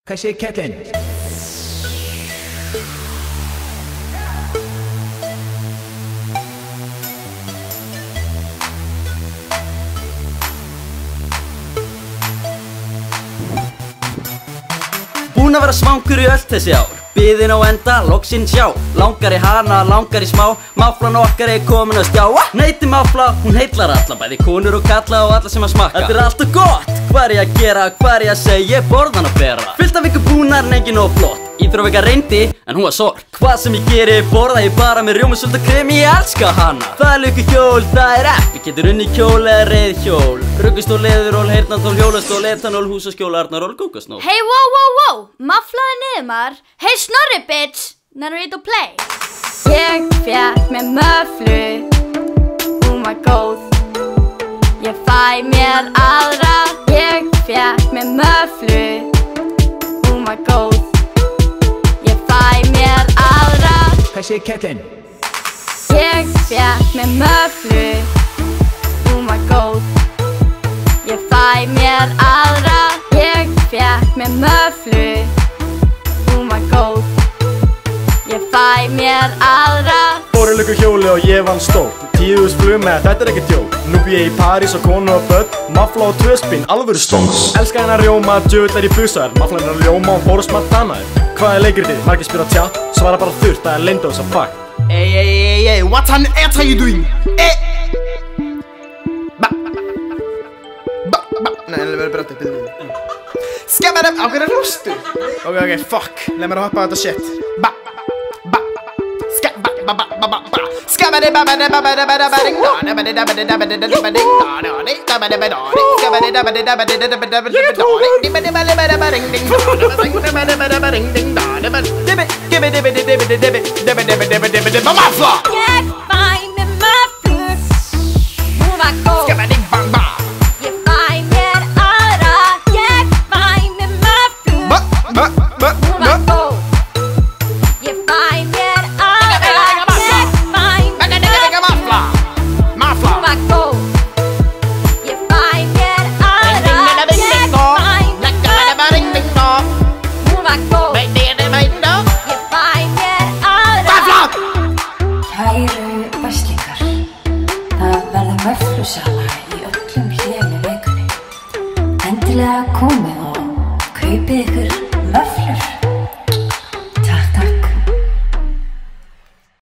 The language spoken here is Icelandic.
Hvað segir kællinn? Búin að vera svangur í öll þessi ár. Biðin á enda, loksinn sjá. Langar í hana, langar í smá. Máflan okkar er komin að stjá. Neyti máfla, hún heillar alla, bæði konur og kalla og alla sem að smakka. Þetta er alltaf gott, hvað er ég að gera, hvað er ég að segja, ég borðan að bera. Fyllt af ykkur búnar, en engin of flott. Íþrófika reyndi, en hún var sorg. Hvað sem ég geri, borða ég bara með rjómasult og kremi, ég elska hana. Það er lukkuhjól, það er eppi, getur unni kjól eða reiðhjól. Ruggustól, leðuról, heyrnartól, hjólastól, etanól, húsaskjól, arnaról, kókasnól. Hey, wow, maflaði niður maður. Hey, Snorri, bitch, nennir ít og play. Ég fékk með möflu, hún var góð. Ég fæ mér aðra. Ég fékk með möflu, hún var góð. Ég fæ mér aðra. Hvað segir kællinn? Ég fékk með möflu, hún var góð. Ég fæ mér aðra. Ég fékk með möflu, hún var góð. Ég fæ mér aðra. Fóru lukkuhjóli og ég vann stórt. 10.000 flug með þetta er ekkert jók. Nú bý ég í París og konu og börn. Mafla og tvöspinn, alvöru stóns. Elska hennar rjóma, djöfull er í busaður. Mafla hennar rjóma og fóru smart tannaður. Hvað er leikritið? Margir spyr á tjátt. Svara bara þurrt, það er leyndós að fuck. Hey, what on earth are you doing? Nei, það verður bröndið, byrðu mig. Skemmar á hverju rústu? Ok, fuck, leið mér að hoppa á þetta shit. Möflusala í öllum hléum í vikunni. Endilega komið og kaupið ykkur möflur.